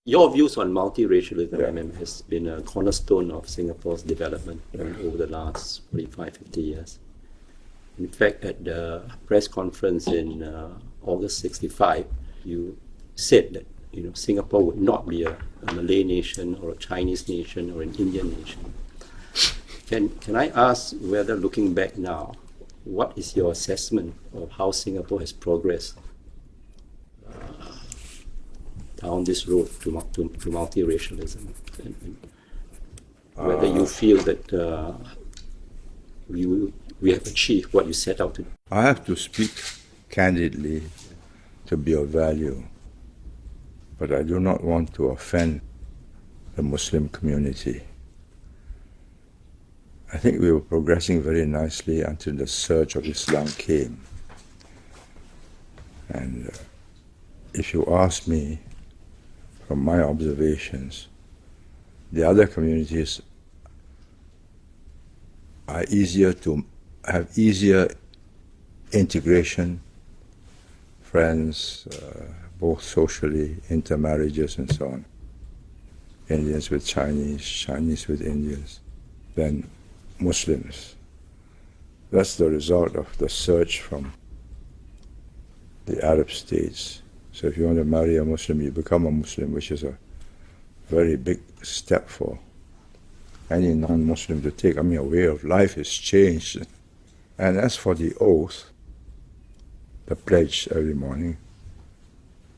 Your views on multiracialism has been a cornerstone of Singapore's development over the last 45, 50 years. In fact, at the press conference in August 65, you said that Singapore would not be a Malay nation or a Chinese nation or an Indian nation. Can I ask whether, looking back now, what is your assessment of how Singapore has progressed down this road to multiracialism? And whether you feel that we have achieved what you set out to do? I have to speak candidly to be of value, but I do not want to offend the Muslim community. I think we were progressing very nicely until the surge of Islam came. And if you ask me, from my observations, the other communities are have easier integration, friends, both socially, intermarriages and so on. Indians with Chinese, Chinese with Indians, than Muslims. That's the result of the surge from the Arab states. So if you want to marry a Muslim, you become a Muslim, which is a very big step for any non-Muslim to take. I mean, a way of life has changed. And as for the oath, the pledge every morning,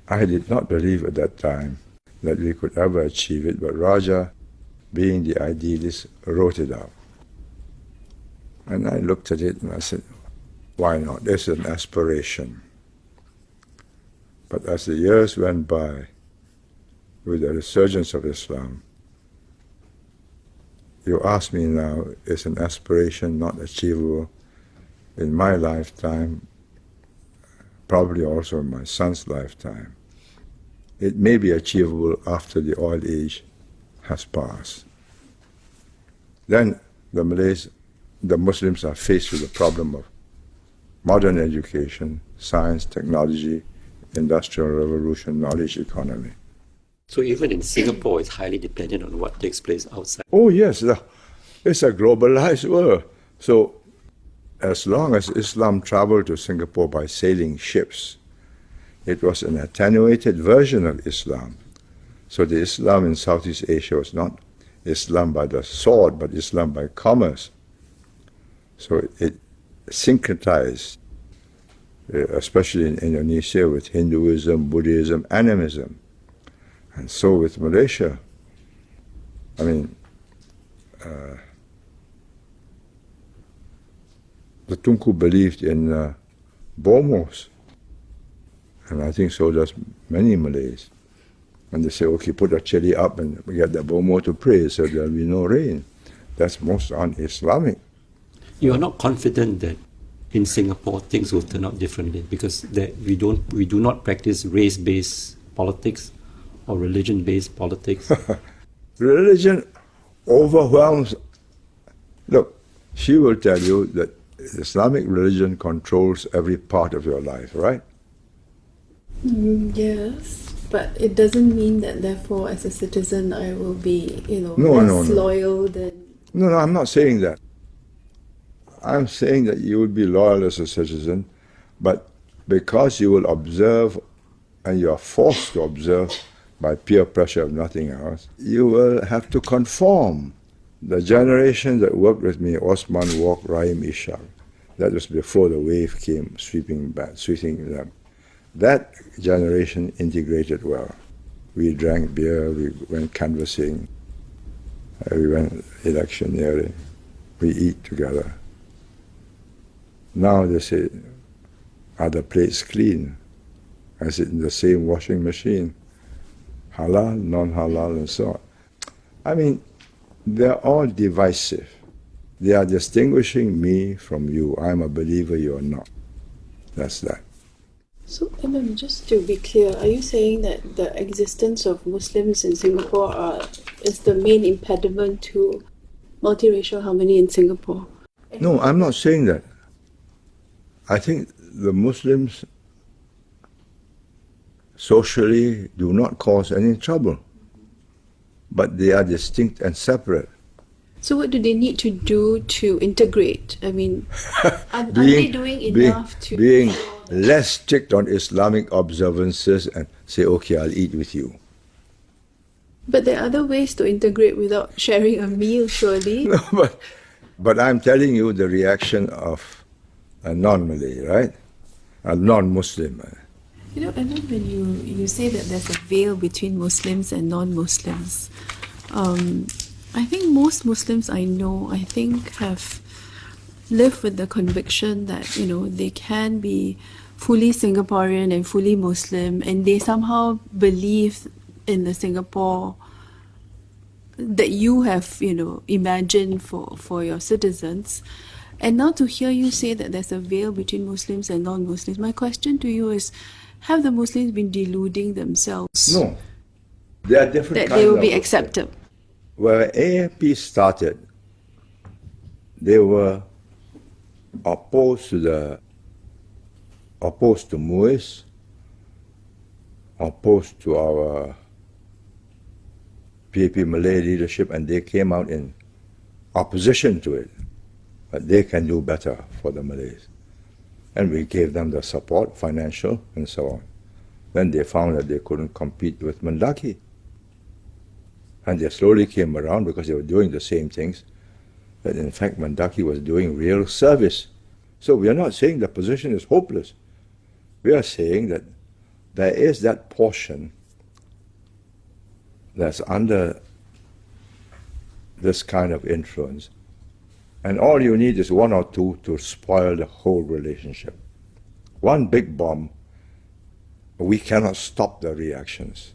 I did not believe at that time that we could ever achieve it, but Raja, being the idealist, wrote it out. And I looked at it and I said, why not? There's an aspiration. But as the years went by, with the resurgence of Islam, you ask me now, is an aspiration not achievable in my lifetime, probably also in my son's lifetime? It may be achievable after the oil age has passed. Then the Muslims are faced with the problem of modern education, science, technology, industrial revolution, knowledge economy. So even in Singapore, it's highly dependent on what takes place outside. Oh yes, it's a globalized world. So as long as Islam traveled to Singapore by sailing ships, it was an attenuated version of Islam. So the Islam in Southeast Asia was not Islam by the sword, but Islam by commerce. So it syncretized, especially in Indonesia, with Hinduism, Buddhism, animism. And so with Malaysia. I mean, the Tunku believed in Bomos, and I think so does many Malays. And they say, okay, put a chili up and get the Bomo to pray so there'll be no rain. That's most un-Islamic. You are not confident that in Singapore things will turn out differently because we do not practice race-based politics or religion-based politics? Religion overwhelms. Look, she will tell you that Islamic religion controls every part of your life, right? Yes, but it doesn't mean that therefore as a citizen I will be, less loyal than... No, I'm not saying that. I'm saying that you will be loyal as a citizen, but because you will observe and you are forced to observe by peer pressure of nothing else, you will have to conform. The generation that worked with me, Osman Wok, Rahim Ishaq, that was before the wave came sweeping them. That generation integrated well. We drank beer, we went canvassing, we went electioneering, we eat together. Now they say, are the plates clean? Is it in the same washing machine? Halal, non-halal, and so on. I mean, they're all divisive. They are distinguishing me from you. I'm a believer, you're not. That's that. So, Imam, just to be clear, are you saying that the existence of Muslims in Singapore is the main impediment to multiracial harmony in Singapore? No, I'm not saying that. I think the Muslims socially do not cause any trouble. but they are distinct and separate. So what do they need to do to integrate? I mean, are they doing enough to... Being less strict on Islamic observances and say, okay, I'll eat with you. But there are other ways to integrate without sharing a meal, surely. No, but I'm telling you the reaction of a non-Malay, right? A non-Muslim. You know, and then when you say that there's a veil between Muslims and non-Muslims, I think most Muslims I know, I think, have lived with the conviction that, you know, they can be fully Singaporean and fully Muslim, and they somehow believe in the Singapore that you have, you know, imagined for your citizens. And now to hear you say that there's a veil between Muslims and non-Muslims, my question to you is, have the Muslims been deluding themselves? No. There are different that kinds they will of be Muslims. accepted. When AFP started, they were opposed to MUIS, opposed to our PAP Malay leadership, and they came out in opposition to it. But they can do better for the Malays. And we gave them the support, financial, and so on. Then they found that they couldn't compete with Mendaki. And they slowly came around because they were doing the same things, that in fact Mendaki was doing real service. So we are not saying the position is hopeless. We are saying that there is that portion that's under this kind of influence, and all you need is one or two to spoil the whole relationship. One big bomb, we cannot stop the reactions.